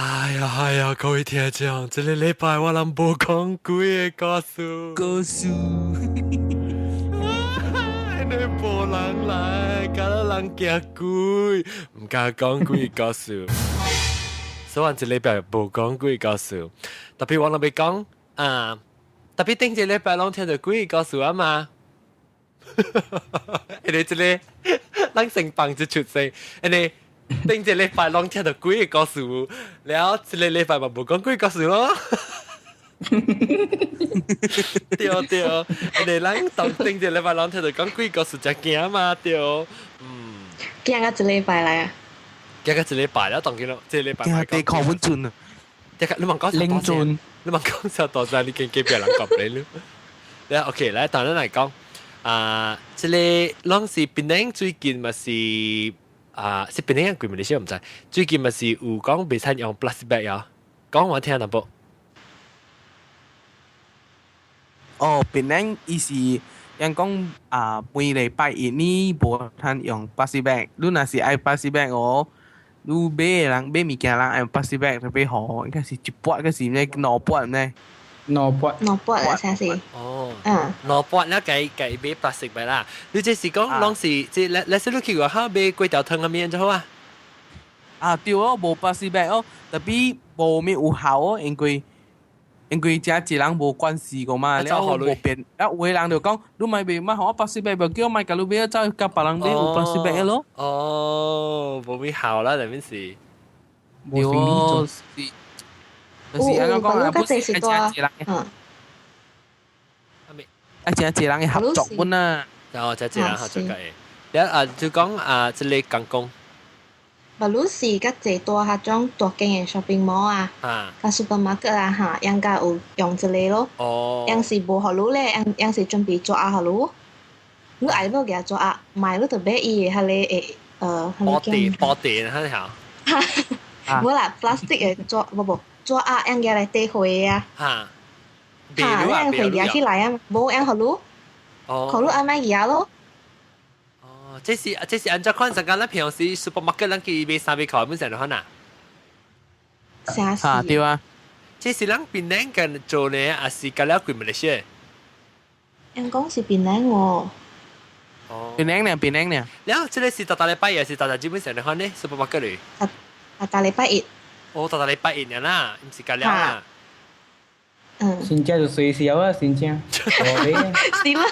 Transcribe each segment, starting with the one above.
哎呀，各位听众，这个礼拜我人无讲几个故事，歌书，你无人来，搞到人惊鬼，唔敢讲几个故事。所以我这礼拜无讲几个故事，特别我人要讲啊，特别顶一礼拜拢听到几个故事啊嘛。你这里，咱成棒就出声，你。顶一礼拜拢聽到幾個故事，แล้ว一個禮拜嘛無講幾個故事咯。對，你咱當頂一個禮拜拢聽到講幾個故事就驚嘛，對。驚啊！一禮拜嚟啊！驚個一禮拜了，當見咯，一個禮拜驚地考穩準啊！你問講領準，你問講啥多謝你見幾別人講你了。แล้วOK，來當然嚟講，這個攏是檳城最近嘛是。是檳城人貴咪？你先唔知。最近咪是有講未使用 plastic bag 啊？講我聽淡薄。哦，檳城伊是人講每禮拜一呢無通用 plastic bag，你若是愛 plastic bag 哦，你買物件人愛 plastic bag 特別好，應該是一撥個是咩兩撥咩？兩撥啊，啥事？哦，兩撥啦，計買 plastic bag 啦。你這是講攏是即你是你去外口買貴條湯嘅麵就好啊？對哦，無 plastic bag 哦，特別無咩有效哦，因為真一人無關係個嘛，了無變，有個人就講，你咪買互我 plastic bag，叫我買甲你買，走甲別人買有 plastic bag 咯。哦，無咩效啦，係咪是？對哦，就是安怎講啊？不是一人嘅合作本啊。哦，一人合作嘅。了就講即個港工。บรูสีก็เจตัวค่ะจ้องตัวเก่งช้อปปิ้งมอลล์กับซูเปอร์มาร์เก็ตยังก็用这类咯ยัง是无好路咧ยัง是準備做好路你愛要給他做買你特別伊迄個包地那條冇啦 plastic 嘅做做ยัง嘅嚟地回啊ยัง回嘢起來啊冇ยัง好路好路愛買嘢咯這是按照看上間咱平時 supermarket 咱去買300塊本身就好呐。啥事？對啊。這是咱檳城間做呢，還是加了貴馬來西亞？人講是檳城喎。哦。檳城呢？然後這個是大禮拜日，是大基本上嚟看呢 supermarket 嚟。大禮拜一。哦，大禮拜一呢啦，唔是加了啦。新疆就水小啊，新疆。是啦。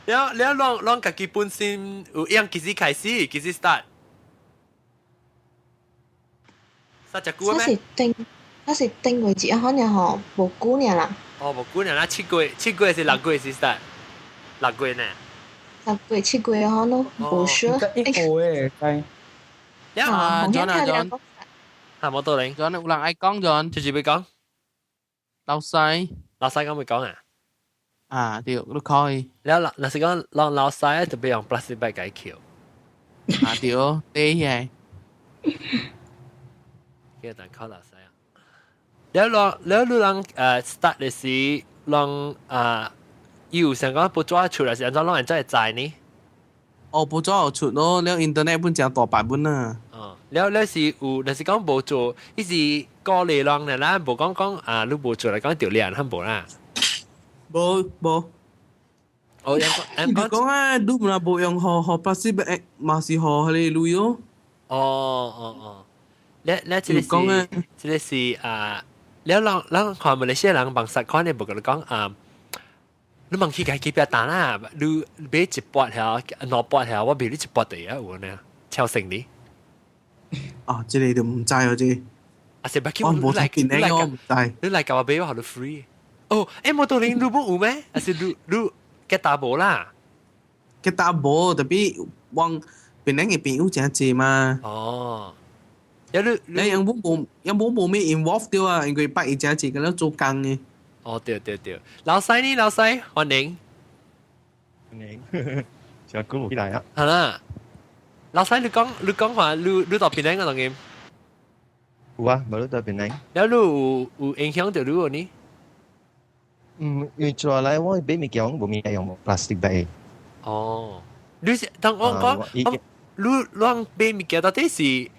แล้วลองกับญี่ปุ่นซิมยังกี่สิ開始幾時 start 三隻股咩？嗰時定位置可能嗬無久年啦。哦，無久年啦，7月是6月是 start 6月呢？6月7月可能無 sure。一個誒，係。John，冇道理。John，有人愛講 John，直接俾講。老細講咪講啊？對，你可以。แล้วเราสิก็ลองซ้ายจะไป用 plastic bag ไก่เขียว對嘅。เกี่ยวกับข้าวเราซ้ายแล้วลองstart เลยสิลองอยู่成個不抓出來是按照攏人再在呢不抓出咯，了 internet 本正大版本啊。แล้ว是有，但是講無做，伊是個例浪呢啦，無講你無做嚟講條鏈很無啦。無。哦，你講啊，你唔係無用學 plastic bag，嘛是學你類咯。哦，แล้ว這個是แล้วเราความมาเลเซีย人บางสักคนเนี่ยบอกกัน講你問佢幾表單啊？你買一撥條，2撥條，我買你一撥地啊，有呢，超成呢。這個就唔知喎，這。是不叫我冇睇見你，我唔知。你嚟教我俾我學到 free。哦，冇道理，你冇有咩？還是你 get 打無啦 ？get 打無，特別往檳城嘅朋友真濟嘛。哦。有你有冇咩 involve 掉啊？因為拜一真濟咁樣做工嘅。哦，對，老細歡迎。小姑冇嚟啊。係啦，老細你講話你到檳城嗰度嘅？有啊，冇到檳城。แล้ว有影響到你喎呢？因為做來我買物件我冇物件用 plastic bag。哦，你是當我講，你買物件到底是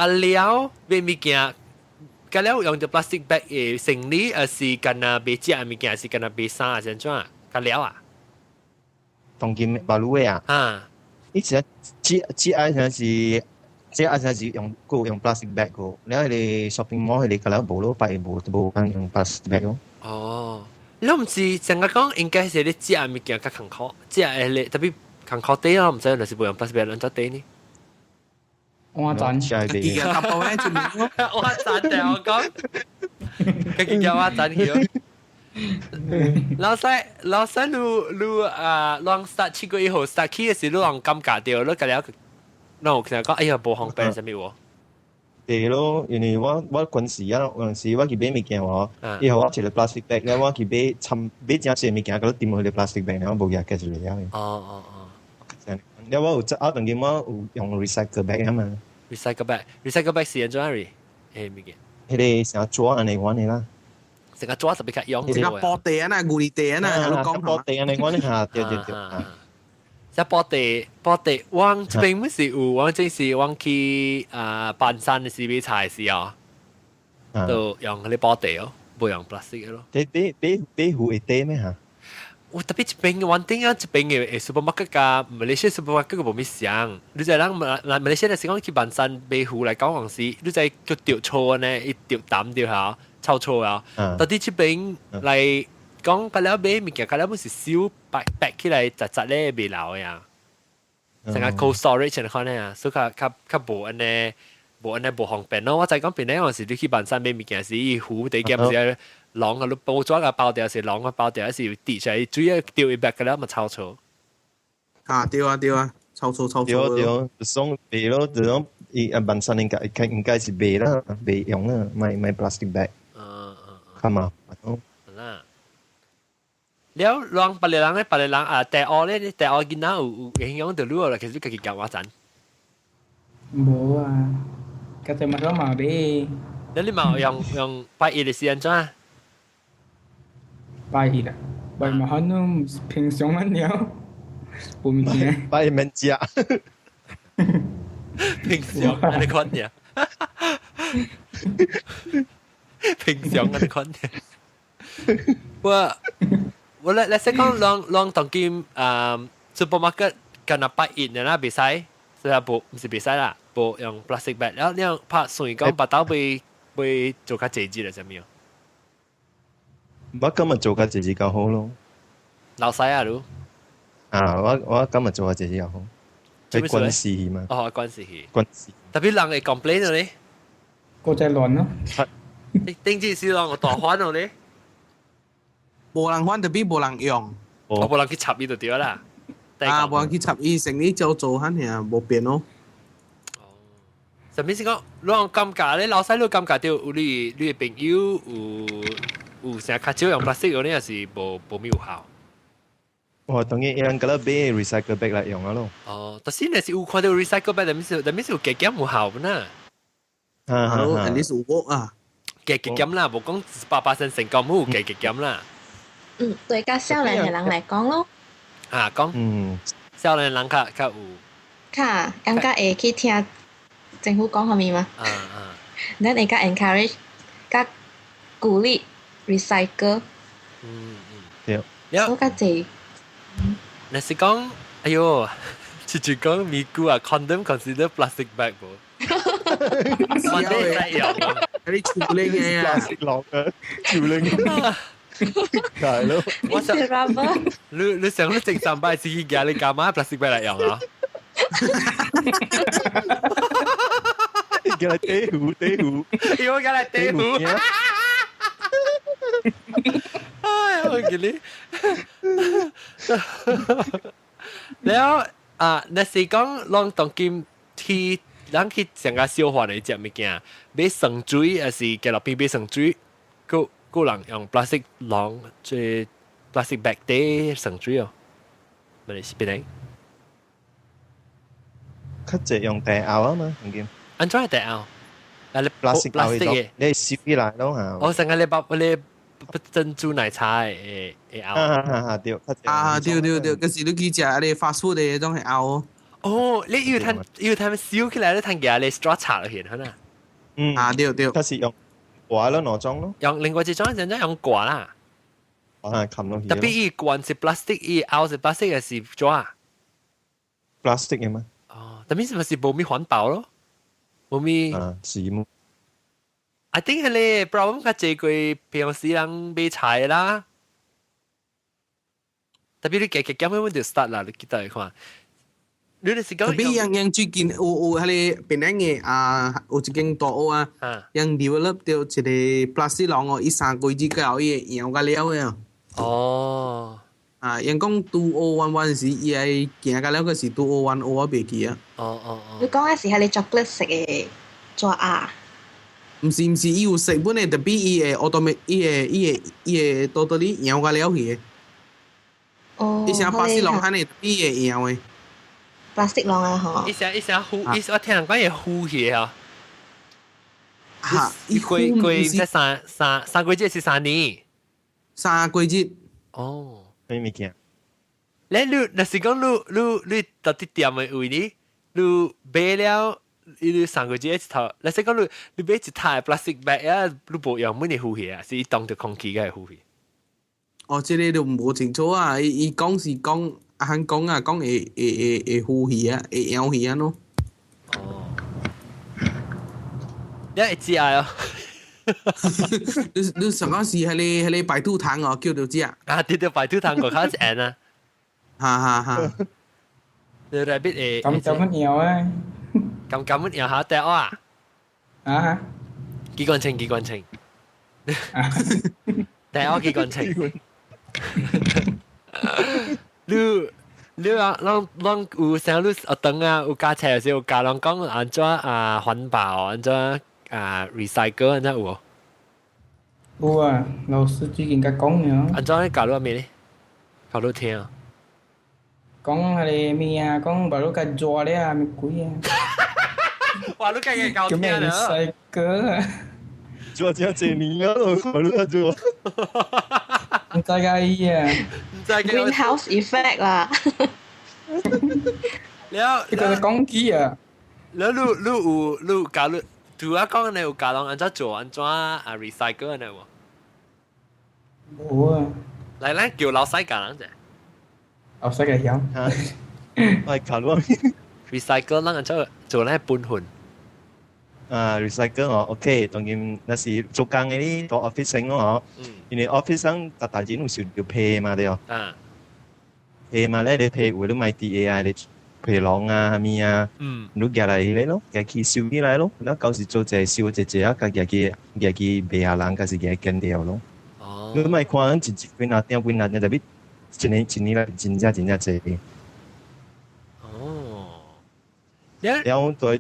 了買物件，甲了用隻 plastic bag 嘅行李，是干那買食嘅物件，是干那買衫啊，怎樣啊？甲了啊？當今馬路嘅啊，啊，以前只愛像是用 plastic bag 個，然後你 shopping mall 佢哋嗰啲冇咯，擺冇肯用 plastic bag 咯。哦，你唔是成日講應該係你食嘅物件較艱苦，食嘅你特別艱苦啲咯，唔知係唔用 plastic bag 兩隻啲呢？我賺，而家搭到咧就明咯。我賺定我講，跟住叫我賺曉。老細你啊，當 start 去過以後 ，start 去嘅時你讓感覺到，你咁樣，我成日講，哎呀，冇方便，係咪喎？對咯，因為我嗰陣時啊，嗰陣時我去買物件喎，以後我摕咗 plastic bag，然後我去買真濟物件，嗰啲掂落去 plastic bag，然後冇嘢夾住嚟啊。哦。然後我當然我有用 recycle bag 啊嘛。recycle bag 是安怎樣？誒物件，佢哋成日做安尼玩嘅啦。成個抓特別較用，成個波地啊，牛地地啊，喺度講波地安尼玩下，對。即波地，往這邊唔是有，往正是往去半山嘅時買菜時哦，都用嗰啲波地哦，唔用 plastic 嘅咯。俾湖會低咩嚇？我特別這邊嘅one thing啊，這邊嘅 supermarket 㗎，馬來西亞 supermarket 個冇咩想，你就係馬來西亞時講去半山買湖嚟講往時，你就係叫掉錯呢，一掉膽掉下，臭錯啊！但係這邊嚟講，佢哋買物件，佢哋本是小白起來雜雜咧未留呀，成個 cold storage 嚟講咧啊，所以佢冇安尼冇方便咯。我就係講邊咧，有時你去半山買物件時，湖地嘅唔是。狼啊！包裝啊包掉是狼啊包掉是跌出來，主要掉一百個啦，咪臭錯。啊對啊，臭錯。對，送白咯，就講本身應該是白啦，白用啦，買 plastic bag。係嘛？啦。了，狼白人啊，第二咧，第二見到有影響到路啦，其實自己講話陣。冇啊，家陣咪講嘛俾。你咪用拜一嘅時間怎？拜一啦，拜嘛可能平常咁樣，冇物件。拜免食。平常咁嘅觀念。平常咁嘅觀念。我嚟講，當當今supermarket 跟阿拜一啦，比賽，所以唔是比賽啦，冇用 plastic bag，然後你用拍算講把刀被做較濟字啦，係咪啊？我今日做嘅自己較好咯。老細啊，你我今日做嘅自己較好。係軍事嘛？哦，軍事。特別人會 complain 到你。個仔亂咯。頂住是讓我大翻到你。冇人翻特別冇人用。我冇人去插呢度掉啦。冇人去插伊成呢就做肯定冇變咯。什麼先講？你感覺咧，老細你感覺到有你嘅朋友有成日較少用 plastic 嗰啲，還是冇咩有效？我當然用嗰啲俾 recycle bag 嚟用啊咯。哦，但是你是有看到 recycle bag，但係是有加減有效嘅呢？肯定是有work啊。加減啦，冇講100%成功，冇加減啦。對甲少年嘅人嚟講咯。啊，講。少年人較有。較應該會去聽。政府講係咪嘛？咱會甲 encourage 甲鼓勵 recycle。對。所較濟。若是講，哎呦，就講咪咕啊 ，condom consider plastic bag 喎。我哋使用。嗰啲處理嘅啊。plastic 落嘅，處理嘅。係咯。我想 rubber。你想你正常擺自己家你幹嘛 plastic bag 嚟用啊？叫嚟地壺，要叫嚟地壺。哎，我見你。แล้ว那是講讓當今去咱去成個消化嚟隻物件，買生水還是叫落邊買生水，個人用 plastic 籠即 plastic bag 啲生水哦，咪係邊嚟？佢就用地拗啊嘛，唔見。安怎係地拗？你 plastic 嘅，你攝起來咯嚇。我成日你珍珠奶茶會拗。對。對，嗰時你去食你 fast food 嘅種係拗。哦，哦，你要睇燒起來咧，睇嘅你 straw 插落去，可能。對，它是用掛咯，攞裝咯，用另外一種人用掛啦。冚落去。特別伊罐是 plastic，伊凹是 plastic 嘅是紙。plastic 嘅咩？哦，特別是咪是冇咪環保咯？冇咪。紙木。I think 係你 problem 較濟過平時人買菜啦。特別你夾咁樣就 start 啦，你記得看。你哋是講。特別yang最近有係你邊樣有一間大屋啊，yang develop 到一個 plastic 籠哦，伊3個月搞伊樣個了嘅。哦。人講2011時，伊係行個了個是2010我袂記啊。你講嘅是係你 chocolate 食嘅做啊？唔是，伊有成本嘅，特別伊會 automate，伊會到到你樣個了去嘅。哦。伊成 plastic 籠係你特別會樣嘅。plastic 籠啊，嗬。伊成呼，我聽人講嘢呼氣啊。伊貴即三個月是3年。3個月。哦。咩物件？你若是講你到啲店嘅位呢，你買了，你3個月一頭，你是講你買一台 plastic bag 啊，你無用乜嘢呼氣啊，是當着空氣嘅呼氣。哦，這個就唔清楚啊！伊講是講韓講啊，講會呼氣啊，會搖氣啊咯。哦，你會知啊？你上嗰時係你白兔糖哦，叫到知啊？對白兔糖個卡錢啊！哈。你嚟邊咁乜嘢啊？咁乜嘢下掉啊？幾乾淨？掉幾乾淨？你有想你學等啊？有加車時有教人講安怎環保，安怎recycle 安怎有無？有啊，老師最近甲講了。安怎教你咩咧？教你聽啊？講係咩啊？講把你甲抓咧啊，咪鬼啊！話你計教聽啊！叫咩recycle啊？做只這年啊，我都做。唔知㗎伊啊。Greenhouse effect 啦。แล้ว你個講機啊？แล้วลูก教你ดู啊講你有教人安怎做安怎recycle 呢喎？冇啊。嚟咧叫老細教人啫。老細嘅曉。係教我。recycle 人安怎做咧半盤。recycle 哦 ，OK， 當然那是做工嗰啲做 office 生咯，因為 office 生大件有時要配嘛，對哦。配嘛咧，你配為咗買 DA 啊，你配籠啊咩啊，你夾嚟嚟咯，夾去燒起來咯，然後到時做隻燒隻啊，夾去賣下人，夾是夾乾掉咯。你咪看一幾拿點幾拿點，特別一年來真正濟。แล้ว特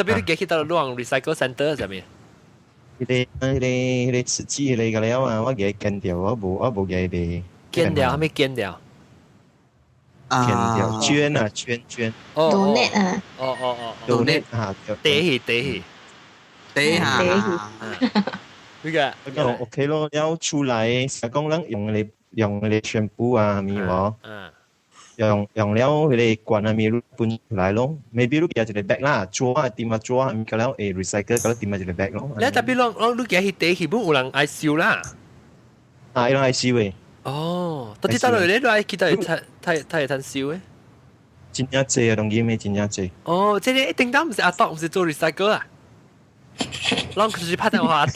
別你記起到路 recycle center 係咪？你設置嚟㗎了啊！我嘅乾掉，我冇嘅俾。乾掉，係咪乾掉？乾掉，捐啊捐。donate 啊。donate 啊，地下。呢個 OK 咯，然出來成講人用你 shampoo 啊咪喎。用了佢哋罐啊咪搬出來咯 ，maybe 都有一個 bag 啦，做啊點啊做啊，咁佢哋誒 recycle 嗰啲點啊一個 bag 咯。你特別攞你嘅地基本有人愛燒啦。有人愛燒嘅。哦，到底到嚟你都愛記得睇燒嘅。真正濟啊，當然咩真正濟。哦，即係一定當唔是阿多，唔是做 recycle 啊。攞佢去拍電話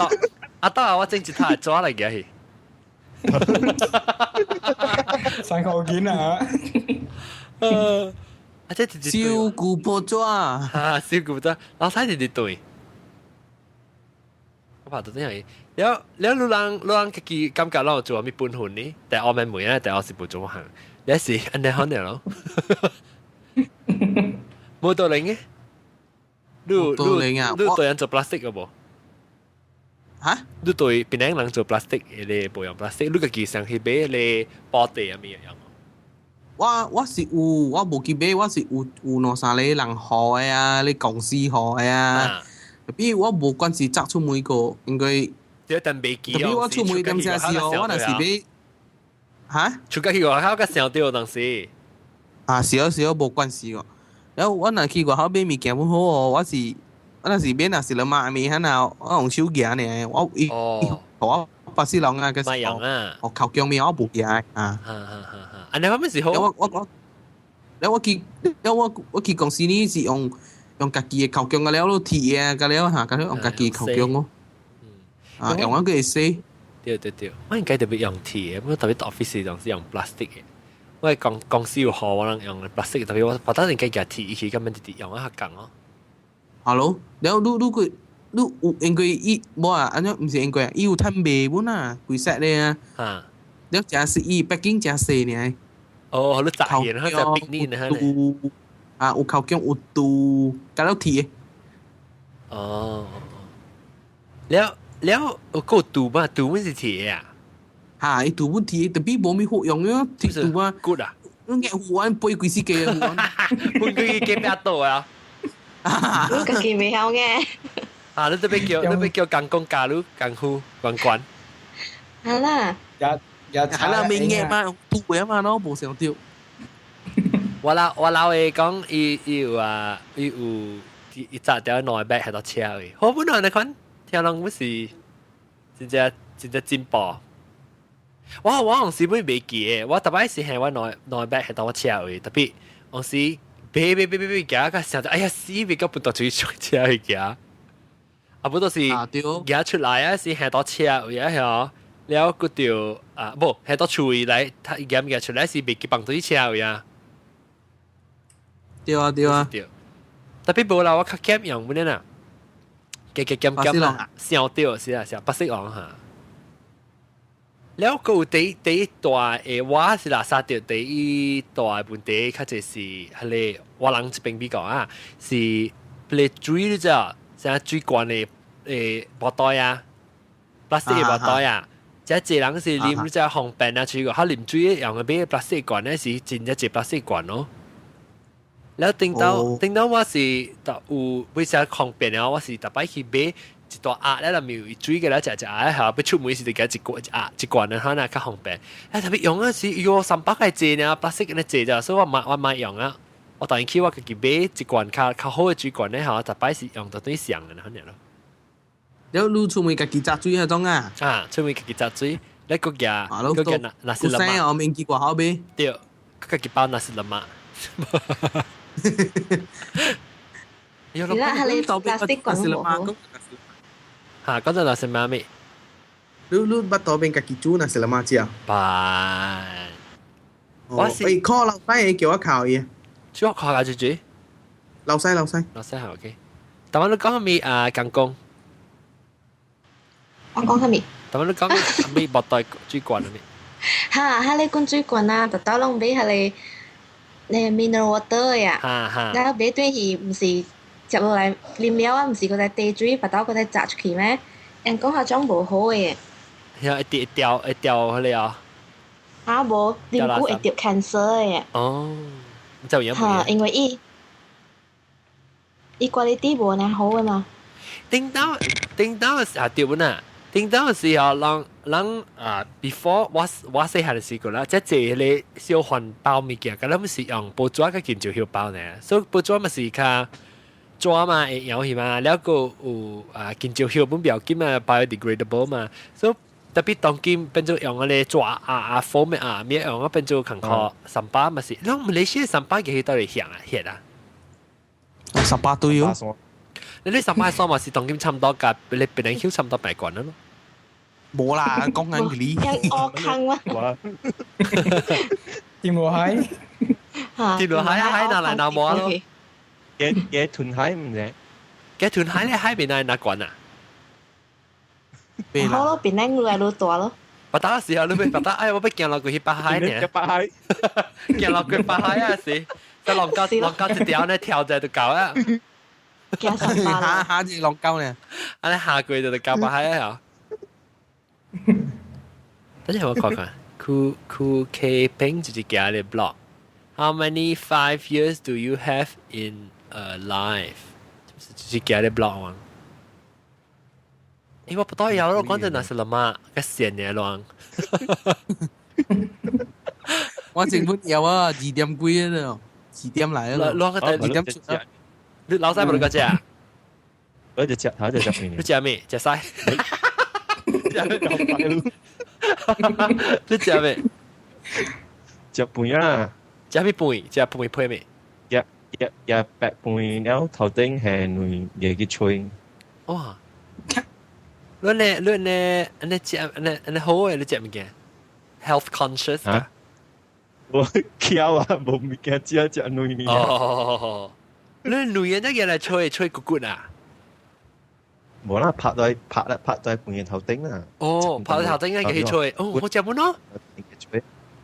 阿多啊，我整一台抓嚟嘅。3個件啊！即係燒骨破抓燒骨抓，老細哋對。我拍到啲嘢，แล้ว人自己感覺เรา做咩半หุ่นนี้แต่我ไม่เหมือนแต่我是不做行，有時อันนี้可能咯，冇道理嘅，你對人做 plastic 嘅噃？嚇？你對邊個人做 plastic 你不用 plastic，你自己上去買你玻璃啊咩樣？我是有，我無記買，我是有兩三個人學啊，你公司學啊。特別我無關係摘出每個，應該。特別我出每點先是哦，我那是買。嚇？出街去外口個上吊當時。是無關係個。然後我若去外口買物件本好哦，我若是買若是了嘛咪喺那我用手行呢，我巴士人啊，買樣啊，我靠姜面我冇行啊。อันนี้ว่าไม่สิ好。我去公司呢是用家己嘅靠姜嘅料咯，鐵嘅嘅料嚇，咁樣用家己靠姜咯。用嗰個係死。對，我應該特別用鐵嘅，我特別 office 仲是用 plastic 嘅。我係公司有好，我能用 plastic，特別我覺得應該夾鐵一起咁樣直用一下講咯。Hello，然後你有應該冇啊？安樣唔是應該啊？伊有攤賣本啊，貴實咧啊。然後真是伊北京真細呢。哦，你炸嘢，佢就 picnic 呢？有靠姜有杜，加了鐵。哦，แล้วก็杜嘛？杜มัน是鐵啊？嚇，伊杜本鐵，特別冇咩好用咯，鐵杜啊。good 啊？我嘅湖灣背幾時嘅湖灣？背幾幾邊度啊？你自己未曉嘅。你都俾叫港工加入港戶關關。係啦。係啦，明嘅嘛，杜嘅嘛咯，冇上吊。我老誒講，伊有一扎條內壁喺度車嘅，好本來你看，條人不是真正進步。我用時本未記嘅，我特別是係我內壁喺度車嘅，特別用時別行，個想着哎呀死，別個半途最上車去行，不都是行出來啊，是喺度車嘅係了個條不喺度處理嚟，行出來是別個半途車嘅啊。對啊。特別無啦，我較減用本呢，減啦，燒掉是啊，白色王嚇。แล้วก็第一大誒，我是垃圾掉第一大問題，較就是係咧，我人這邊比較啊，是嚟水你知道，成水罐嘅包袋啊，白色嘅包袋啊，即係人是啉你知道方便啊，水個，佢啉水用嘅買白色罐咧是真係白色罐咯。แล้ว頂到我是有為啥方便啊？我是特別去買一大鴨咧，就咪水嘅咧，隻鴨嚇，不出門時就加一罐咧，可能較方便。特別用嗰時要300塊錢啊，白色嘅咧借咋，所以我買用啊。我當然去我自己買一罐較好嘅水罐咧嚇，特別是用到對上嘅可能咯。แล้ว你出門自己揸水嗰種啊？出門自己揸水，你個嘢那是喇嘛。我明記過後邊。對，自己包那是喇嘛。而家係你plastic罐冇好。嗰陣那是咩咪？你bắt頭邊自己煮那是喇嘛知啊？辦。我是call 老細叫我考嘢。主要考下住。老細係 OK。但係你講咪港工。我講係咪？但係你講咪薄袋水罐係咪？係你罐水罐啊，特登攏俾係你 mineral water 呀。然後俾對係唔是接落嚟啉了啊，唔是嗰隻地水，把刀嗰隻砸出去咩？人講下種無好嘅。會掉佢哋啊？無啉久會掉 cancer 嘅。哦，就因為因為伊 quality 無咁好嘅嘛。頂到掉本啊！頂到時候人before 我細漢嘅時候啦，即係你小環包物件，咁你是用報紙個建造hiệu包呢，所以報紙咪是較紙嘛會有係嘛，แล้วก็有建造hiệu本表金嘛 biodegradable 嘛，所以特別當今變做用嗰啲紙foam 咩用啊變做強靠三巴咪是，你馬來西亞三巴嘅到底響啊？18都要。你三巴數嘛是當今差唔多㗎，你別人曉差唔多8罐啦咯。冇啦，講緊你。人惡坑啊！掂落海。掂落海海哪來哪冇咯？嘅屯海唔啫？嘅屯海咧海邊係哪罐啊？好咯，邊咧越來越大咯。巴打時候你咪巴打，哎我不見落過去巴海呢？巴海，見落過巴海啊時，就浪高一條呢跳在度搞啊！下次浪高呢？啊你下個月就搞巴海啊！等陣我看看，酷 K 拼就是加的 blog。How many 5 years do you have in a life？就是加的 blog 啊。我不知道咯，講真那是喇嘛個線嘅咯。我成本有啊，2點幾啊，几点来了？攞個幾點出啊？你老細冇嗰隻啊？嗰隻隻下隻隻邊你食咩？食晒？你食咩？隻半啊！食咩半？食半配咩？日白半了頭頂係內嘢嘅吹。哇！你食好嘅，你食咩嘅 ？Health conscious 啊？我巧啊，冇物件只只內呢。哦，你女人一嘢嚟吹骨骨啊？冇啦，拍在半夜頭頂啦。哦，拍在頭頂嘅吹，哦，我食冇咯。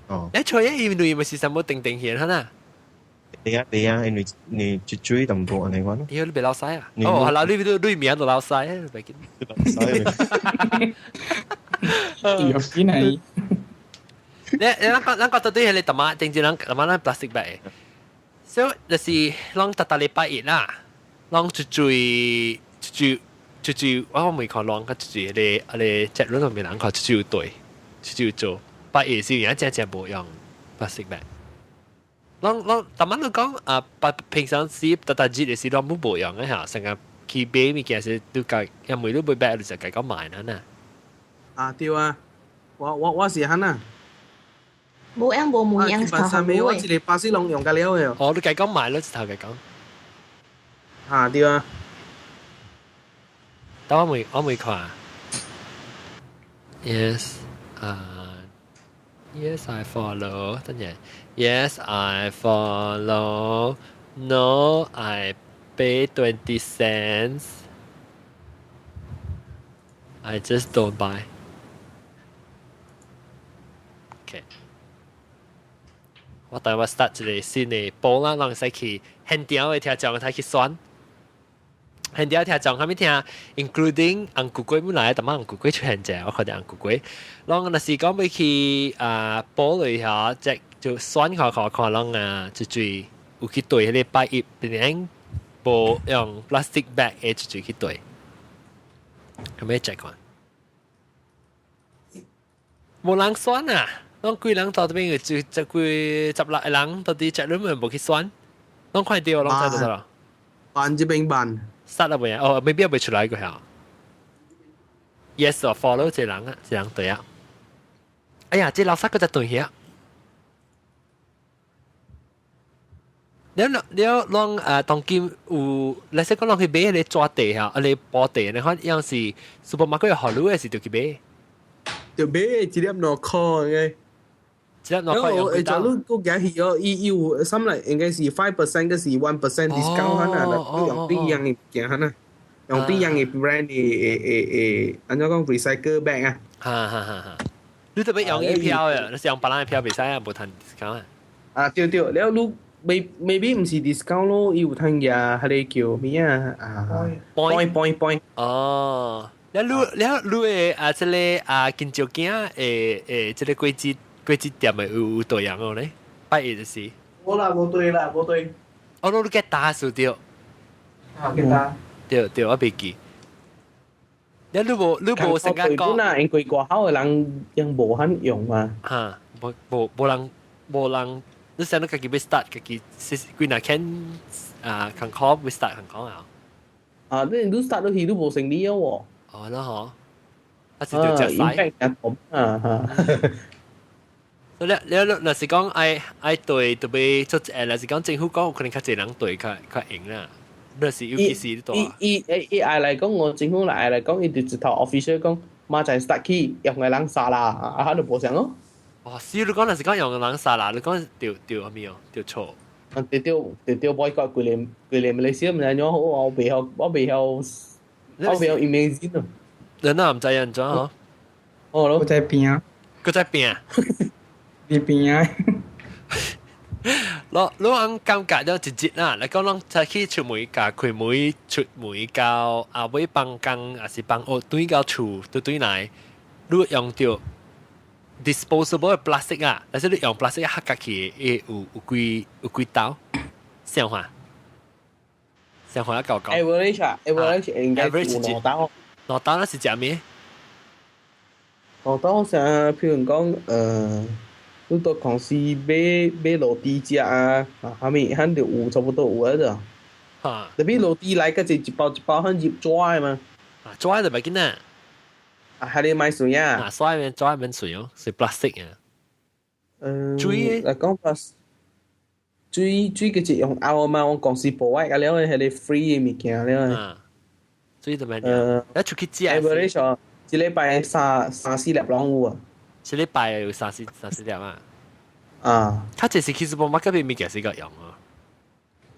哦，你吹嘅因為咪是什麼定顯嚇啦？你啊，你絕追咁多你講。你別老細啊！哦，係啦，你面度老細啊，咪見。有幾係？咱講到底係你特麼定住咱plastic bag，所以就是咱特禮拜一啦，咱最我未看咱個最你節日同面人看最對，最做拜一時而家真無用 plastic bag。咱特麼都講啊，平常時特節嘅時咱冇用嘅嚇，成日去買物件時都計，因為都買 bag 就計講買啦。啊對啊，我是肯啊。冇樣冇冇樣頭好嘅。我一個巴士龍用㗎了嘅。哦，你計講買咯，頭計講。啊對啊。但我未看。Yes, yes I follow。等陣。Yes I follow. No I pay 20 cents. I just don't buy. Okay。我等我 start 一個新嘅波啦，讓使去現場嘅聽眾睇去選。現場聽眾，後面聽 including 紅龜龜本來，但係紅龜龜出現啫，我覺得紅龜龜。讓那時講要去波類下，即就選看，讓最有去對迄個拜一，變無用 plastic bag 嘅最去對。咁樣check看。冇人選啊！當幾人到這邊就16個人到底隻人冇去選，當快啲我攏知道啦。辦這邊辦。殺了未啊？哦，未必會出來個嚇。Yes or follow 這人啊，這人對啊。哎呀，這老師嗰隻對嘢。你當今有，你識講落去買你抓地嚇，你包地，你看樣是 supermarket 有好路嘅時就去買。就買一粒兩塊嘅。一粒兩塊用幾多？就你嗰幾條要心嚟應該是5%嗰時1% discount 嚇啦，用啲樣嘅件嚇啦，用啲樣嘅 brand 嘅按照講 recycle bag 啊。哈，你特別用一票嘅，你用別人嘅票袂使啊，冇談 discount 啊。啊對，แล้ว你maybe 唔是 discount 咯，要睇下佢哋叫咩啊？point。哦，你誒即個見照鏡即個貴節店咪有對樣咯咧，拜一就是。冇對。哦，你嘅打數掉。嘅打。對，我袂記。你無成間講。本來因為外口嘅人ยัง無肯用嘛。嚇，無人，你想你自己要 start 自己幾那間行講會 start 行講啊？啊，你 start 到時都無成理喎。哦，那嗬，我是條隻細。你若是講愛對特別做誒，若是講政府講有可能較濟人對較贏啦。若是尤其是多。以愛嚟講，我政府嚟講，伊就一套 official 講，馬仔 start 起用嘅人殺啦，啊，喺度無上咯。哦，是你講若是講用嘅人殺啦，你講掉係咪哦？掉錯。掉 boycott 佢哋馬來西亞唔係樣好，我未有 imagine 啊。人都唔知人怎嗬？哦咯。我在邊啊？佢在邊啊？你邊啊？你按感覺咗一節啦，你講咱去出門教開門出門教啊，尾幫工還是幫學對到厝對來，你用到 disposable 嘅 plastic 啊，但是你用 plastic 合格起有幾刀？想法一嚿嚿。average 應該有兩刀。兩刀那是食咩？兩刀成譬如講你到公司買落地食啊，下面肯就有差不多有啊嚇，特別落地來個就一包一包肯醃紙嘛，紙就咪見啦，還你買水啊？紙咪水哦，是 plastic 啊，水嚟講話水個就用拗嘛，我公司部外個了係你 free 嘅物件了。啊，水就咪了，一出去食，係咪你說一禮拜三四粒攏有啊？一禮拜有三四粒啊。啊，佢就是去 supermarket 邊物件是個用啊。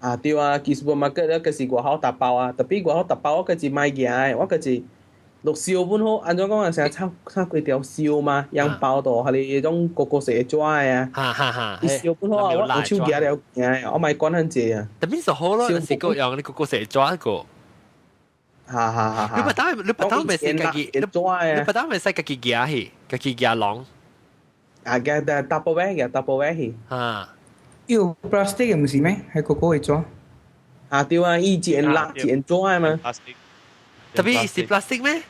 啊對啊，去 supermarket 了個是外口打包啊，特別外口打包我個是買嘢，我個是落燒本好，按怎講啊？成炒幾條燒嘛，羊包度係你嗰種個食嘅紙啊。哈哈哈，你燒本好啊，我用手夾了嘢，我買乾很濟啊。特別就好咯，是個用你個食紙一個。哈，你不打咪食自己，你不打咪食自己夾去，自己夾籠。啊，嘅double bag 去。啊，有 plastic 嘅唔是咩？係個個會裝。啊對啊，伊一件蠟一件紙嘛。特別是 plastic 咩？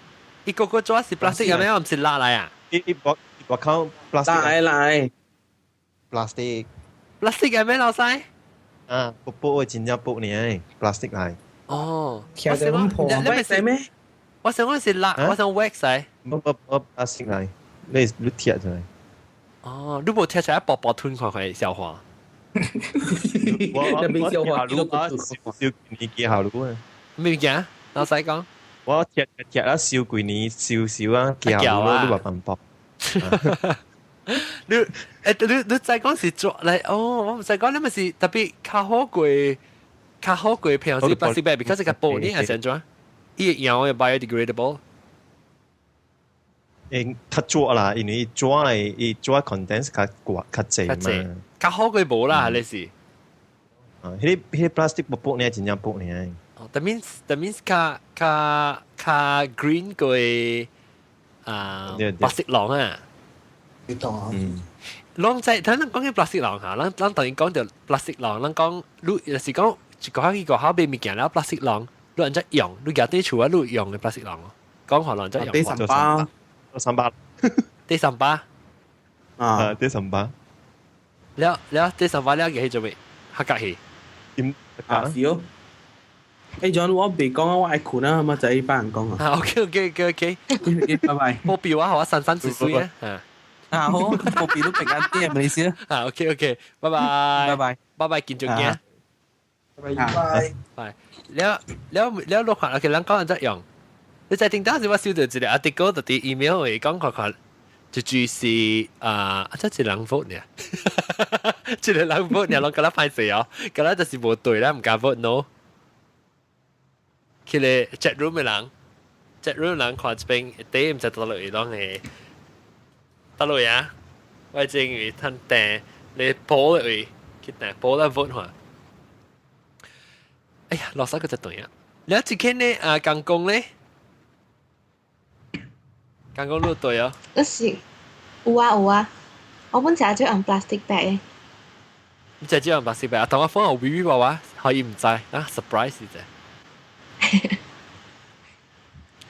一個紙是 plastic 嘅咩？我唔是蠟嚟啊。一包靠 plastic 來 plastic 嘅咩老細？啊，布真正布呢 plastic 嚟。哦，貼得咁破。你咪使咩？我想講是蠟，我想 wax 嚟。不 plastic 嚟，你貼出嚟。哦，你冇貼出來薄薄吞塊消化。我邊消化你都燒你幾下路啊？咩物件？老細講。我貼啦，燒幾年燒燒啊，幾下路你話笨薄。你再講是做嚟哦，我唔使講，你咪是特別較好貴平時 plastic bag，because 個布呢係成咗，伊樣嘅 biodegradable。較做啦，因為做嚟做 condense 較濟嘛。較好貴布啦，你是。啊，迄 plastic 布呢真正布呢。哦，that means 較 green 貴plastic 籠啊。你懂啊？籠仔，睇咱講起 plastic 籠嚇，咱當然講到 plastic 籠，咱講你就是講一個考買物件了 plastic 籠，你按則用，你夾啲厝啊，你用嘅 plastic 籠咯，講下按則用。第3包，第三把。啊，第3包。了第三把了嘅去做咩？客家戲。點啊少。誒，仲我未講啊，我愛困啊，咪就一班人講啊。啊，OK，拜拜。冇表啊，我散水啊。啊好，冇表都平安啲，係咪意思啊？啊，OK，拜拜，見咗見。拜。了，落款，OK，咱講人則用。你再聽到時我收到一個 article，就啲 email 嚟講看，就是即係人 vote 呢，即係人 vote 呢，我覺得歹勢哦，覺得就是冇對啦，唔敢 vote no。佢哋 chat room 嘅人看一邊，第唔知倒落去攏係倒落去啊，我正於吞訂你播落去，佢訂播啦 vote 話。哎呀，落手嗰隻對啊！你一次見呢강工呢？강工都對啊。嗰時有啊，我本成日做用 plastic bag 嘅。你就只用 plastic bag，同我放我 BB 娃娃可以唔知啊 surprise 啫。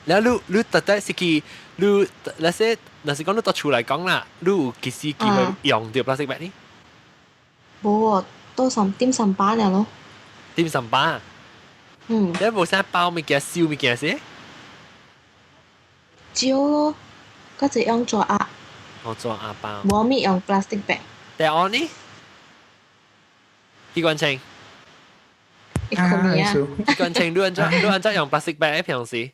แล้วรู้แต่สิกีรู้แล้วเสร็จนั่นสิก็รู้ตัวชู嚟講啦，รู้幾時機會用掉 plastic bag 呢？冇喎，都點上班嘅咯。點上班？你冇使包物件燒物件先？照咯，嗰隻用做鴨。我做鴨包。冇咪用 plastic bag。但係我呢？機關槍。機關槍，你按照用 plastic bag 平時？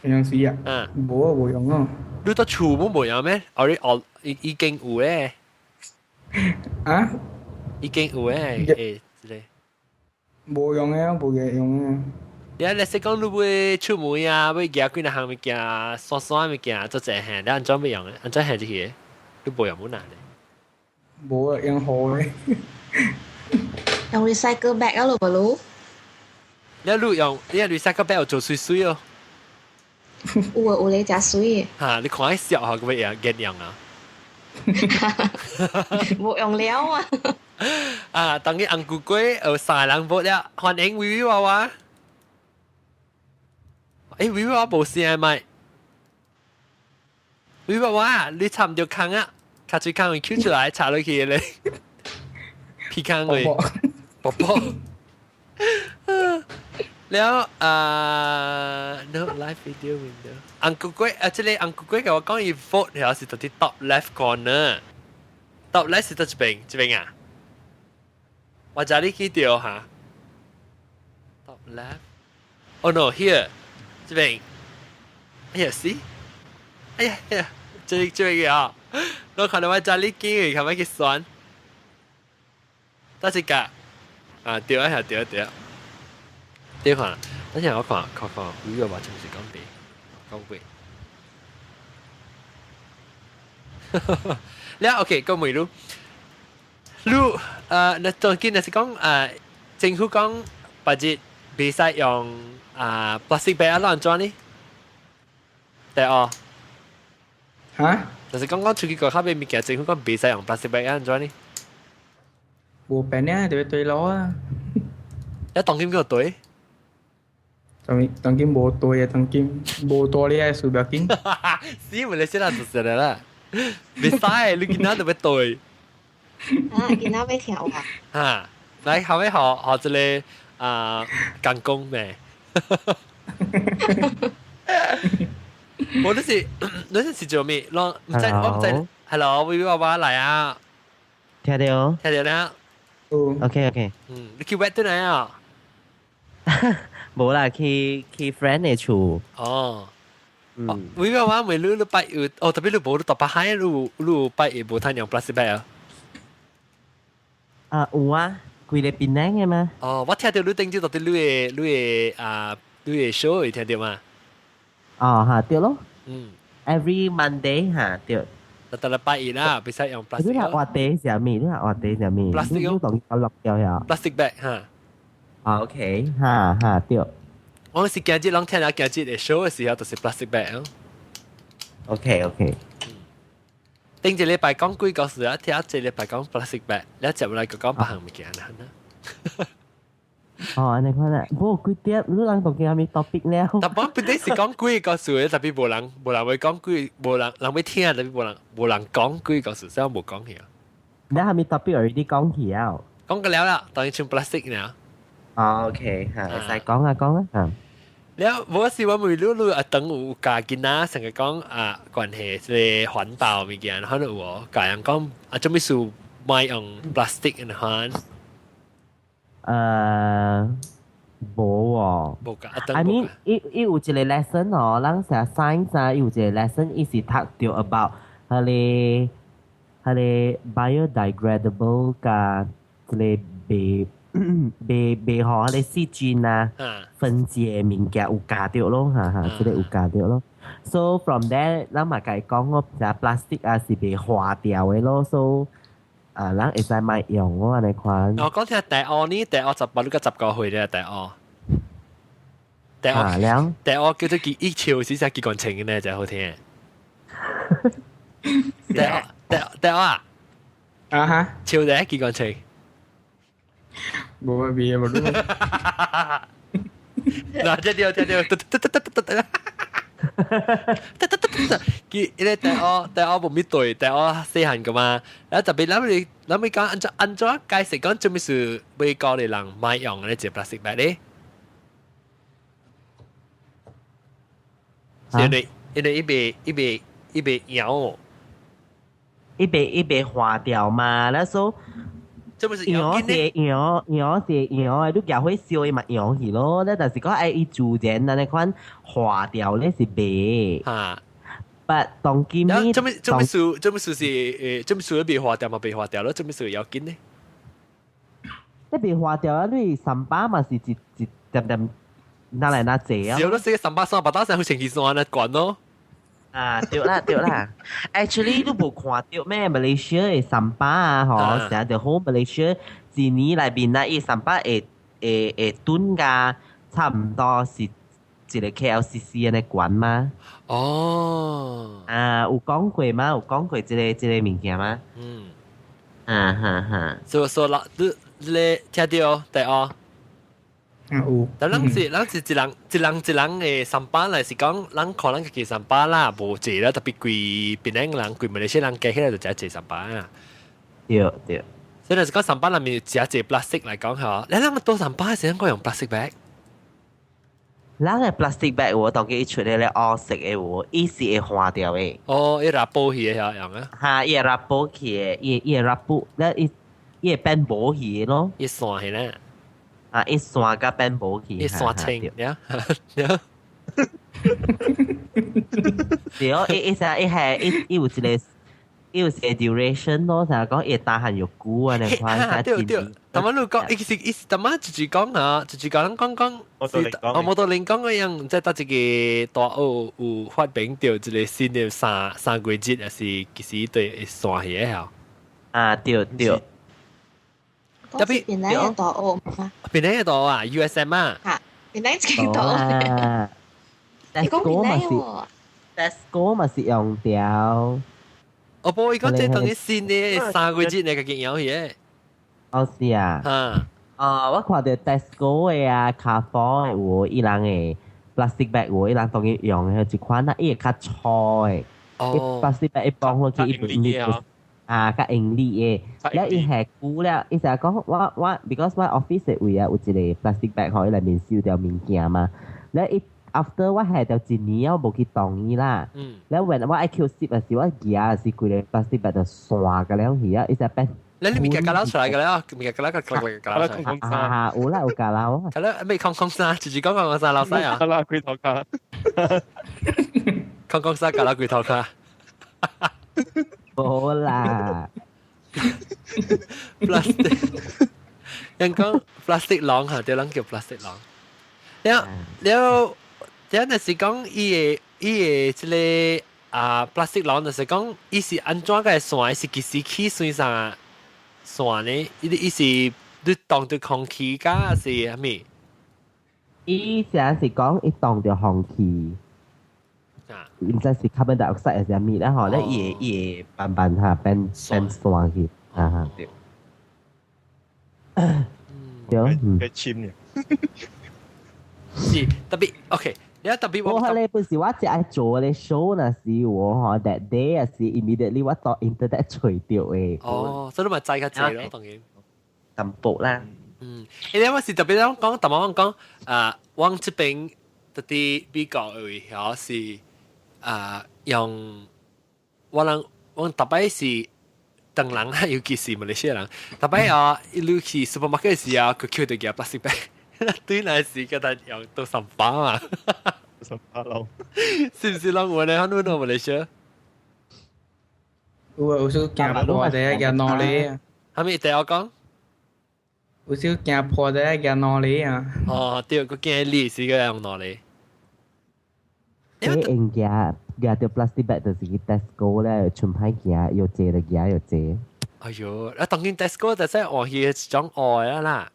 平時啊，冇用啊。你都全部冇用咩？我已經有咧。啊？已經有咧，之類。冇用嘅，冇嘢用啊。你識講你會出門啊，會夾幾多項物件，酸物件，做這項，你按怎麼用咧？按怎項這些？你冇用冇難咧。冇啊，用好嘅。用 recycle bag 啊，老闆。你recycle bag 做水水哦。有你食水嚇！你看喺笑下咁樣嘅樣啊！冇用了啊！啊，當你紅龜龜曬人波了，歡迎維維娃娃。維維娃娃冇聲咪？維娃娃，你差唔多坑卡最康會 Q 出來查落去咧，皮康會寶寶。แล้วno live video window อังกุกวย即係อังกุกวย嘅我講要 vote 係是到啲 top left corner top left 是到這邊啊我這裡記到嚇 top left oh no here 這邊哎呀 see 哎呀哎呀這邊嘅啊我看到我這裡記嘅係咪佢選得是㗎啊對啊對對看，等陣我看，呢個話真係講แล้วโอเคก็ไม่รู้ในตอนกินน่ะสิ講政府講บัดนี้比賽用plastic bag 亂裝呢แต่ฮะ就是講出去個咖啡物件政府講比賽用 plastic bag 亂裝呢冇病呢就要對攞啊一當劍嗰個對當劍冇對啊當劍冇多呢係數白劍是咪你先啦就是啦比賽你見到就要對見到要跳啊嚟後尾學這裡幹工咩我嗰陣時做咩我唔知 Hello 威威娃娃嚟啊聽到啦OK 你去 wet 到ไหน啊冇啦去 friend 嘅厝威威娃娃咪你拜特別你冇到白海你拜冇攤用 plastic bag 有啊規個檳榔嘅嘛我聽到你頂住到底你嘅 show 會聽到嘛嚇對咯every Monday 嚇對但係拜二啦，比賽用 plastic。你係話地上面，你係話地上面。plastic 你當有落掉呀。plastic bag 嚇。OK 嚇對。我是今日兩天啊，今日嘅 show 嘅時候就是 plastic bag 咯。OK。頂一禮拜講幾個事啊，聽一禮拜講 plastic bag，你一接嚟講白行物件啦。你看啦，不過幾點你人當見係咪 topic 了？但係本地是講幾個事，特別冇人會講幾，冇人會聽，特別冇人講幾個事，所以我冇講起啊。你係咪 topic already 講起啊？講過了啦，當然全 plastic 呢。OK 嚇，再講啊嚇。แล้ว我是我ไม่รู้等有家กินนะ成日講關係即係環保物件，可能有家人講做咩事買用 plastic 嘅嚇。冇喎。冇㗎，I mean，伊有一個 lesson 哦，咱成 science 啊，有一個 lesson，伊是讀到 about 佢哋 biodegradable 嘅一個被佢哋細菌啊分解物件有加到咯，即係有加到咯。So from there，咱嘛該講我隻 plastic 啊是被化掉嘅咯，so。咱會使買用我安尼款。我講聽大學呢，大學18個19歲咧，大學叫做幾一潮先至幾公頃嘅咧，就好聽。大學啊哈，潮第幾公頃？冇乜嘢冇咯。嗱，聽到。你大學冇咩對，大學細漢噶嘛，然後特別諗你講按照解釋講做咩事會教你人買用呢隻 plastic bag 咧？因為一被搖，一被化掉嘛，那時候。做咩事搖是搖，你又會燒伊嘛搖去咯。但是講愛伊自然那款化掉咧是白。嚇。但當今呢？做咩事是做咩事被化掉嘛？被化掉咯，做咩事要緊呢？你被化掉啊！你300嘛是一點拿來拿借啊？有咯，寫300打上去成件事安尼管咯。對啦 ，actually 你冇看到咩？Malaysia 嘅300啊，嗬，成日就好 Malaysia 一年內面那300會噸㗎，差唔多是一個 KLCC 嘅管嘛。哦。有講過嗎？有講過這個物件嗎？所以啦，你聽到大學？有。但咱是一人嘅上班嚟是講，咱可能嘅上班啦，無濟啦，特別貴邊人人貴馬來西亞人計起來就真係濟上班啊。對對。所以就是講上班裏面只係濟 plastic 嚟講嚇，你諗到上班時應該用 plastic bag。咱嘅 plastic bag 我當佢一出嚟咧，黑色嘅喎，伊是會花掉嘅。哦，伊拉保險嘅樣啊。嚇，伊會拉保起嘅，伊會拉保，咧伊會變保險咯。伊線係咧。啊，伊線甲變保險。伊線清，呀，對，伊係伊有一個 duration 咯，成日講伊打閒肉股啊，你看對對，但係你講，伊但係就是講啊，就是講講，我冇到你講嗰樣，即係得一個大澳有發明到一個新嘅三季節，還是其實對算起嘅啊，對對。特別邊咧大澳嘛？邊咧大澳啊 ？USM 啊？嚇，邊咧幾大澳？你講邊咧喎？Tesco 咪是用掉。我幫伊講即係當你新嘅三季節你個見有嘢。哦是啊。啊。我看到 Tesco 嘅啊，卡方嘅有伊人嘅 plastic bag 有伊人當佢用嘅一款啊，伊會較粗嘅。哦。plastic bag 一幫落去一半啊，較盈利嘅。แล้ว伊係估了，伊成日講我 because 我 office 嘅位啊有一個 plastic bag 可以嚟面燒掉物件嘛。แล้ว伊after 我係就一年我冇去動伊啦，แล้ว when 我愛 Q 10嘅時候，我夾是規個 plastic bag 就散嘅了去啊，伊就變。你咪夾撈出嚟嘅啦，咪夾撈個夾出嚟。啊，有啦有夾撈。係咯，咪空沙，直接講沙撈西啊。係啦，龜頭卡。空沙夾撈龜頭卡。冇啦。plastic， 人講 plastic 狼嚇，啲人叫 plastic 狼。แล้ว就是講伊個即個plastic 狼，就是講伊是安怎個線，是其實起水上線呢？伊是你當到空氣㗎，是係咪？伊成是講伊當到空氣。唔知是 carbon dioxide 係咩啦？嗬，咧伊慢慢下變酸去，對。對，嘅簽嘅。是特別 OK。你特別我係你本時我只係做你 show 那時我嗬 that day 啊是 immediately 我到 internet 除掉嘅。哦，所以咪擠個字咯，當然。咁薄啦。你有冇時特別講，特別講往這邊特啲美國嘅嘢是用我特別是當人啦，尤其是馬來西亞人，特別一路去 supermarket 時啊，佢叫到嘅 plastic bag。對那時覺得用到十八嘛，18樓，是唔是讓我哋喺度馬來西亞？有時行破第一個攞你啊！係咪第我講？有時行破第一個攞你啊！哦，對，個驚你是個用攞你。你應夾條 plastic bag 就是去 Tesco 咧，全排夾又借就夾又借。哎呦，當然 Tesco 就真係我係一種愛啦。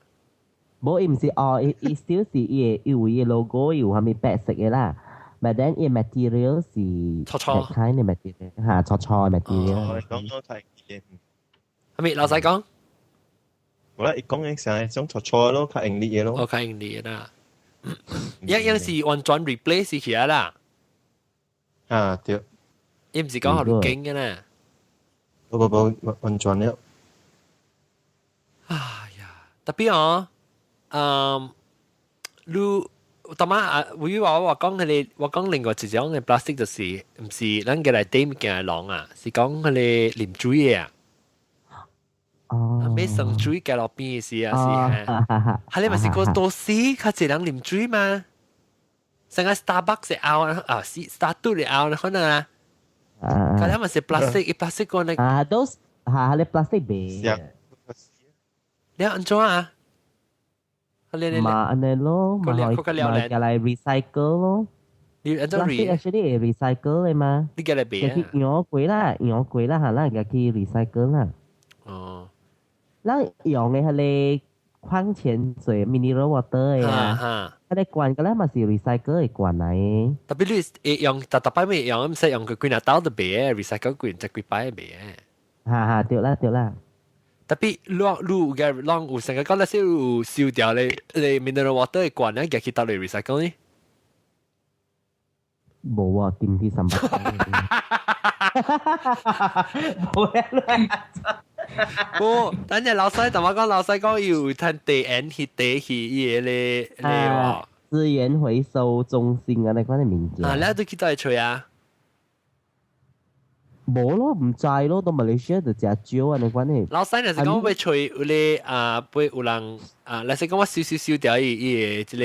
冇，伊唔是哦，伊 still 是伊有伊 logo 有下面白色嘅啦，but then 伊 material 是粗粗，kind 嘅 material 嚇，粗粗嘅 material。講到睇嘅，係咪老細講？我咧講嘅成係種粗粗咯，較盈利嘅咯。我較盈利啦，有時完全 replace 起來啦。啊，對。伊唔是講好錄經嘅呢。冇完全了。哎呀，特別哦。你當晚會話我講佢哋，我講另外一種嘅 plastic 就是唔是咱嘅嚟點嘅浪啊，是講佢哋啉水嘅啊。哦。咩生水嘅落邊嘅事啊，是係。係你咪是個都市，佢只能啉水嘛？成個 Starbucks 係拗啊，Starbucks 係拗可能啊。佢哋咪是 plastic 個呢？啊，都係你 plastic 嘅。你安怎啊？嘛安尼咯，嘛嚟recycle 咯。你安怎 actually recycle 嘅嘛？你嘅嚟俾啊？用過啦，嚇啦，嘅去 recycle 啦。哦。嗱，用嘅係你礦泉水 mineral water 嘅啊，佢哋罐嘅咧咪是 recycle 嘅罐嚟。特別你用特別咪用，唔使用佢幾廿刀就俾 recycle 罐就幾擺俾。對啦。特別路嘅浪有成個講那些有燒掉你 mineral water 嘅罐咧，夾去到嚟 recycle 呢？冇啊，電梯300。冇嘢哦，等陣老細同我講，老細講要睇地眼去地去嘢咧喎。資源回收中心啊，你講啲名字。啊，你都去到嚟吹啊？冇咯，唔制咯，到馬來西亞就食少啊，你講啲。老細，你是講要吹有咧啊，會有人啊，你是講我燒掉伊即個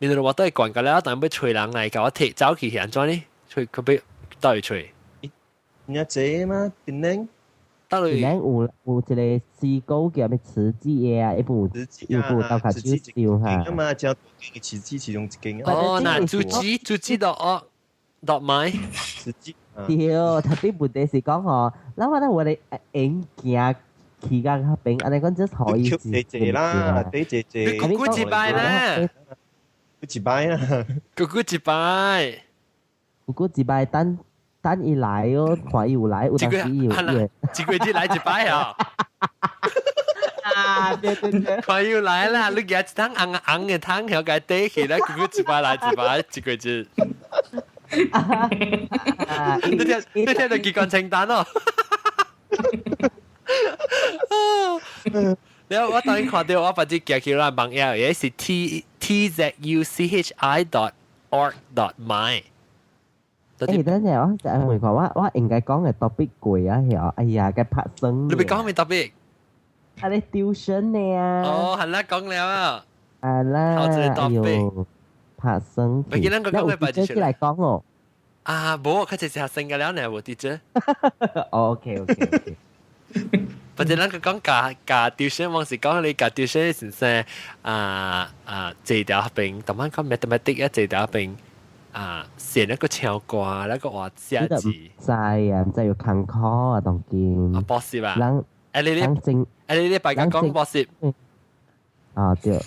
mineral water 嘅罐㗎啦，但係要吹人嚟教我踢走去安怎呢？吹佢俾到嚟吹。你姐嘛，檳榔。有一個絲糕叫咩瓷子嘅啊，一部到卡少少嚇。啊嘛，就嘅瓷子其中一件。哦，嗱，竹子度買。瓷子。屌，特別問題是講嗬，嗱我哋我哋影行去到嗰邊，安尼講只可以謝啦，俾謝。你姑姑一拜啦，一拜啦，姑姑一拜，姑姑一拜等伊來哦，看伊有來，有當時有嘢。一個月來一拜啊！啊，對，看伊有來啦，你夾一湯紅嘅湯，然後夾底起來，姑姑一拜來一拜，一個月。你聽到結婚清單咯？你我當然看到我把啲夾起來網頁，也是 tzuchi.org.my。誒，等陣我就問佢我應該講嘅 topic 貴啊，係啊，哎呀，嘅拍生。你咪講咩 topic？啊，你 tuition 呢啊？哦，係啦，講了啊。係啦，好，這個 topic。拍生。咪見咱個講咩擺住出嚟講哦。啊，冇，佢就是學生嘅了呢，我啲啫。OK。或者咱個講教 tuition，往時講你教 tuition 先生這條病，同埋講 mathematics 這條病寫那個超掛，那個話寫字。知啊，唔知要坎坷啊，當見。博士啊。你呢排講博士。啊，對。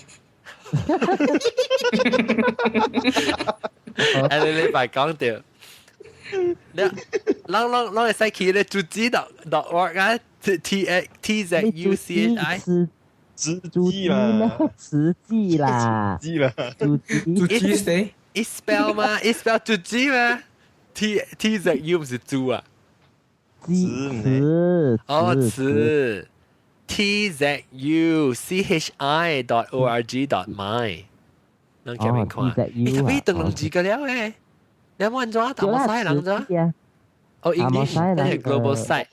你排講掉。你使去咧主旨.org 啊 tzuchi 實際啦，主機誰？ spell 嗎 ？spell 主旨嗎 ？tzu 唔是豬啊？詞tzuchi.org.my 能見面看？你特別等兩字個了誒？你有冇人做？大馬西人做？哦 ，English 那係 global site。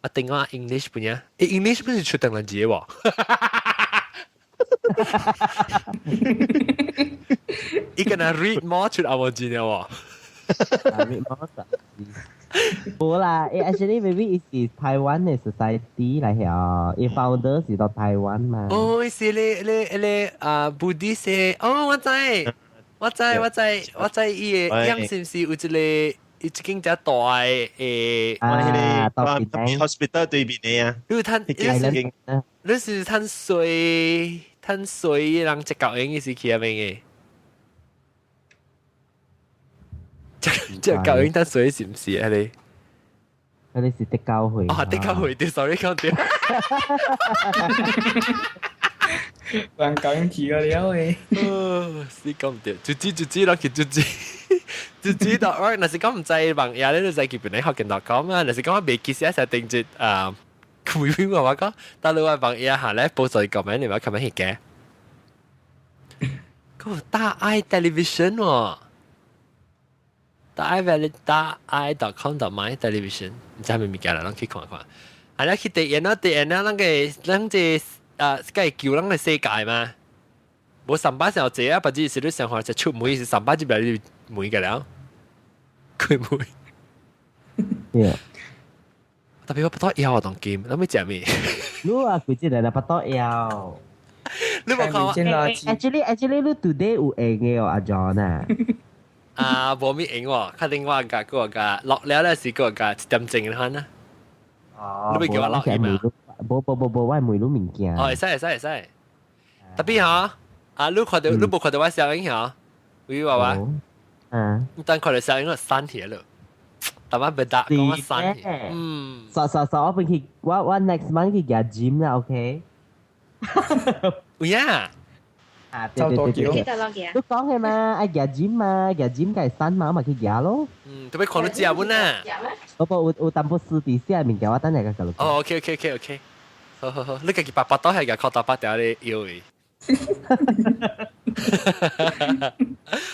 我定我 English 本呀，English 不是出等兩字喎。伊個那 read more 出阿我字了喎。read more 冇啦，actually maybe it's Taiwan 嘅 society 嚟嘅，伊 founder 是到台灣嘛。哦，是你Buddhist 嘅，哦，我知，伊個樣是唔是有一個一間只大誒？到 hospital 對面嘅啊。你是攤水人隻教應是去阿邊嘅？隻教應攤水是唔是啊你？你是的教會。哦，的教會對 ，sorry 講對。人教應去個了誒。你講唔對，就知咯，佢就知。就知道，我那是講唔知網頁咧，就係佢本來學緊.com 啊，那是講我未記寫成定住會會話講，但係我網頁下咧報咗個名，你話咁樣嘅？嗰個大愛 television 喎，大愛.com.my television，唔知係咪咪嘅啦，咱去看看。係啦，去地那個，咱這梗係叫咱嘅世界嘛。冇上班時候這啊，或者是你上學就出門是上班就比較門嘅了，佢門。特別我不多腰啊，當 game，你咪食咩？你話佢真係不多腰。你冇講？Actually，你 today 有影嘅哦，阿 John 啊。冇咩影喎，確定我個落了咧是個一點鐘看啦。哦。你咪叫我落影嘛？冇，我係梅魯物件。哦，會使。特別嚇。你冇看到我聲音嚇？會話話？但看到聲音我刪起了。但係別打講我散，我邊去我 next month 去夾 gym 啦，OK？會啊，對，記得咯嘅。都講嘅嘛，愛夾 gym 嘛，夾 gym 梗係散嘛，咪去夾咯。特別看到隻本啊，有淡薄私底下面嘅，我等下個講。哦，OK，好，你自己白刀係嘅，靠大把掉你腰嘅。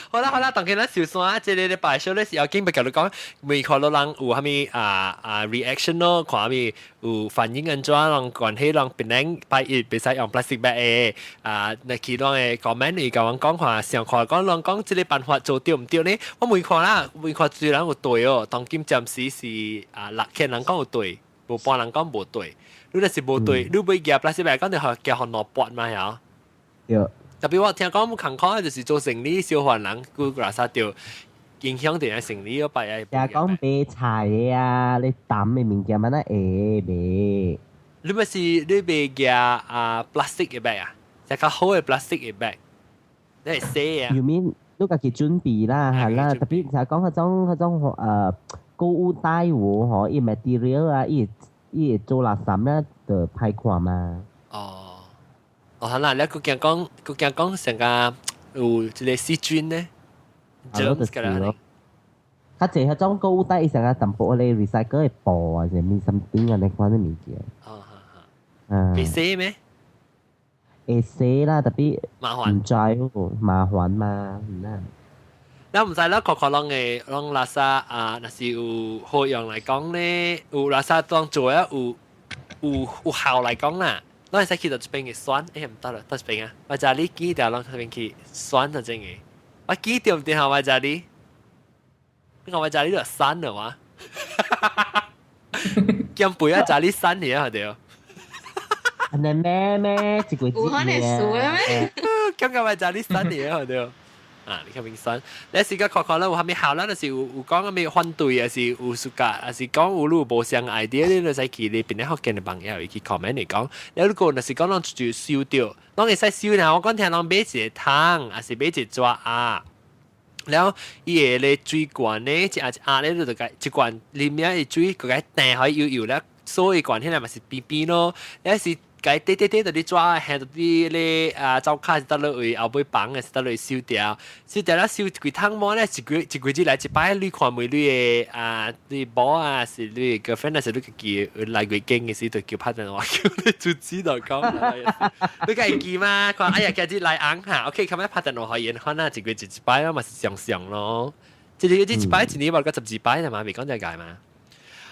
好啦，當然啦，小山即係你擺 show 咧，有經被教你講，未看到人有蝦米reaction 咯，看蝦米有反應安怎，人關係人變靚擺一比賽用 plastic bag 嘅那其中嘅 comment 你甲我講話，上看講人講即個辦法做對唔對呢？我未看啦，未看最人有對哦，當今暫時是六千人講有對，無半人講無對，你若是無對，你未夾 plastic bag 講你學夾學攞撥嘛呀？特別我聽講冇健康，就是做生理小患人，佢嗰陣就影響到人生理嗰擺啊。又講買菜啊，你抌嘅物件乜嘢買？你咪是你買嘅plastic 嘅 bag 啊，就較好嘅 plastic 嘅 bag，你係寫啊。You mean 你家己準備啦，係啦。特別就係講嗰種購物袋喎，嗬，伊 material 啊，伊做垃圾咧就歹看嘛。好啦，你佢講成個有一個細菌呢，germs 㗎啦。較濟嗰種購物袋，伊成個淡薄咧 recycle 嘅布啊，就咪 something 啊，你看啲物件。會死咩？會死啦，特別麻煩。唔知喎，麻煩嘛，唔啦。你唔使啦，個人嘅用垃圾若是有好用嚟講咧，有垃圾當做啊，有效嚟講啦。我係使去到這邊嘅酸，唔得啦，到這邊啊！我就你記掉，讓這邊去酸就真嘅。我記掉唔掉下我就你，我就你就酸了嘛。兼背啊，就你酸嘢係對。你咩？一個字有可能數咩？兼個咪就你酸嘢係對。你看明酸，你時間看啦，有蝦米好啦，就是有講蝦米反對，還是有暑假，還是講有路無相 idea，你就使去你邊啲學見嘅朋友去 comment 嚟講，你如果若是講人就燒掉，當然使燒啦，我講聽人買一個湯，還是買一個紙啊，然後伊個咧水罐咧，一咧就個一罐裡面嘅水個個定可以油咧，所以罐起來咪是邊邊咯，你是。cái tê tê tê từ đi抓hàng từ đi le trâu cá từ từ rồi ao bơi bắn từ từ rồi siêu掉啦siêu cái thang món咧一個字來一擺你看每你你寶是你 girlfriend 是你個來個經嘅時就叫拍電話叫你做指導講，你計記嘛？佢哎呀今日來硬下 ，OK，咁樣拍電話可以，可能一個字一擺咪是上咯，一擺一年或者12擺係嘛？未講就係嘛？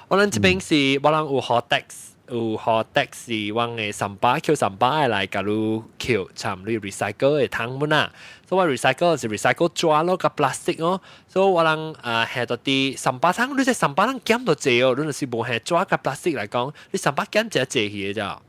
我諗這邊是我諗有好 tax。有學的是往嘅三把，Q 三把嚟假如 Q 參與 recycle 嘅湯滿啊，所以我 recycle 是 recycle 抓咯個 plastic 咯，所以我諗係到啲三把湯，你隻三把湯減到濟哦，你就是無係抓個 plastic 嚟講，你三把減就濟嘅咋。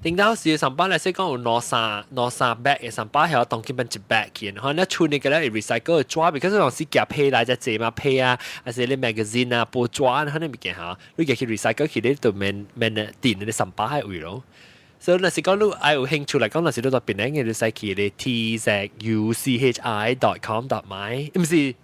頂到時三把嚟說講有攞三 bag 嘅三把係有當基本一 bag 嘅，可能一處理嘅咧 recycle 抓，because 嗰陣時夾批嚟只濟嘛批啊，還是你 magazine 啊報抓，可能物件嚇，你夾去 recycle 去你度免電你三把係會咯。所以嗰陣時講你愛有興趣嚟講，嗰陣時你到邊咧嘅你使去你 tzuchi.com.my 唔是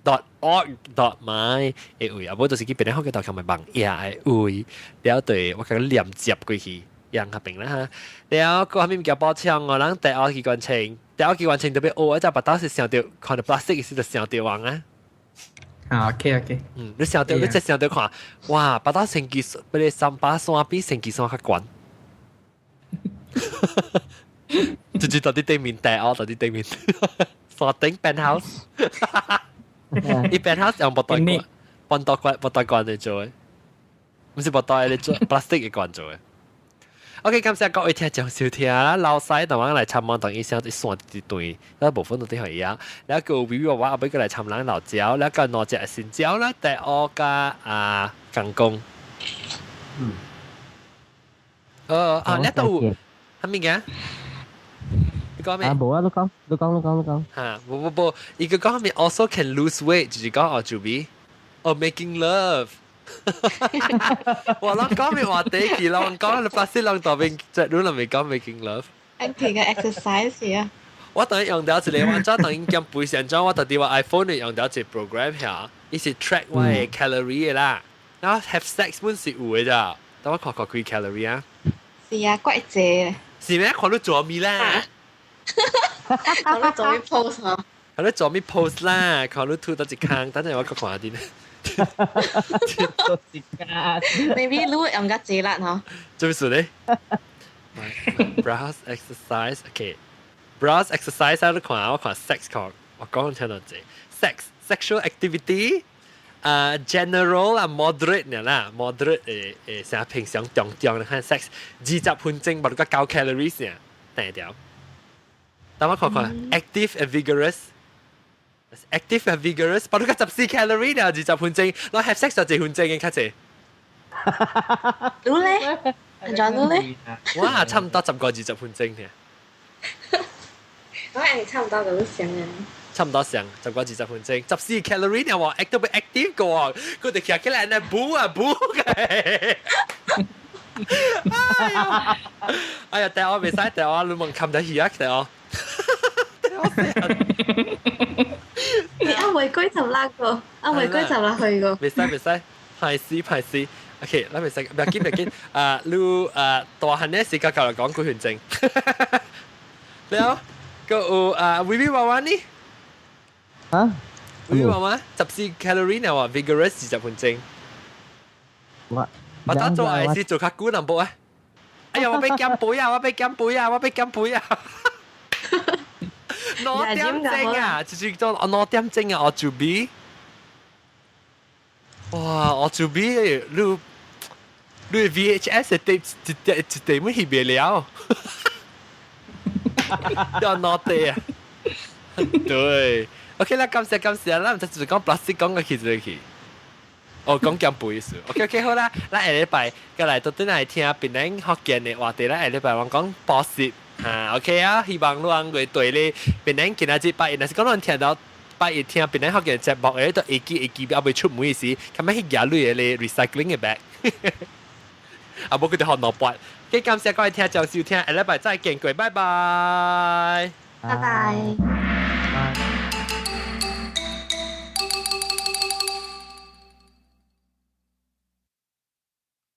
.com.org.my 誒會啊，不過就是去邊咧學嘅 .com 咪bằng誒會，แล้ว對我講連接過去。樣合併啦嚇，แล้ว個後面叫包槍我諗第二機關程特別惡，就把當時想到看到 plastic 時就想到王啊。OK。你想到你即想到看，哇！把當成機俾你三把山比成機山較懸，就到啲對面第二，到啲對面山頂 penthouse，啲 penthouse 用不代關嚟做嘅，唔是不代你做 plastic 嘅關做嘅。OK， 感謝各位聽眾收聽啦，老細同我嚟參望同醫生啲算啲對，嗰部分都啲係啊，แล้ว個 review 話我俾佢嚟參冷老椒，แล้ว個攞隻鮮椒啦，第二個강工，呢度係咩嘅？你講咩？冇啊，你講。不，一個講咩 also can lose weight，就是講做咩？making love。我諗講咩話題嘅啦，我講你發現兩度邊即係你未講 making love。active 嘅 exercise 啊。我等於用到一個，我真等於兼背上咗，我特地話 iPhone 用到一個 program 下。伊是 track 我嘅 calorie 啦，然後 have sex 本是有嘅咋，等我看幾 calorie 啊？是啊，怪謝。是咩？看到做咩啦？看到做咩 post 啊？看到做咩 post 啦？看到吐到一坑，等陣我看下啲。Maybe 你會用個字啦嗬？做咩事咧？Browse exercise OK。Browse exercise 我看 sex 看，我講聽到啫。sex sexual activity general moderate 啦 moderate 成日平常重你看 sex 20分鐘冇得9 calories 呢，第一條。等我看active and vigorous active and vigorous 冇得14 calorie 呢20分鐘，我 have sex 就1分鐘嘅卡啫。你咧？仲有咧？哇，差唔多10個20分鐘嘅。我係差唔多咁想嘅。差唔多成10個20分鐘，14 calorie 呢喎，active 會 active 嘅喎，佢哋其實幾靚咧，補嘅。哎呀，但我未使，但我你問冚得起啊，但我。回歸就拉個，回歸就拉去個。未使，排試。OK，嗱未使，唔要緊。你大漢呢時間夠嚟講幾分鐘？แล้วก็วิวิวาวานี่ฮะวิวิวาวา14 calorie เนี่ยว่า vigorous 20分鐘我打做係做較久淡薄啊哎呀我被減肥啊2點鐘啊就是做2點鐘啊我準備哇我準備你 VHS 一點去別了要 not 的對 OK 啦感謝啦唔就講 plastic 講嘅其實去哦講減肥事 OK 好啦嗱下禮拜過來到底嚟聽別人學見嘅話題啦下禮拜我講補習OK 啊希望你會對你別人今日節拜但是講你聽到拜一聽別人學見節目誒都會記要未出門時咁樣去壓累嘅 recycling 嘅 bag 啊冇佢哋學攞筆嘅感謝各位聽眾收聽下禮拜再見各位拜拜拜拜。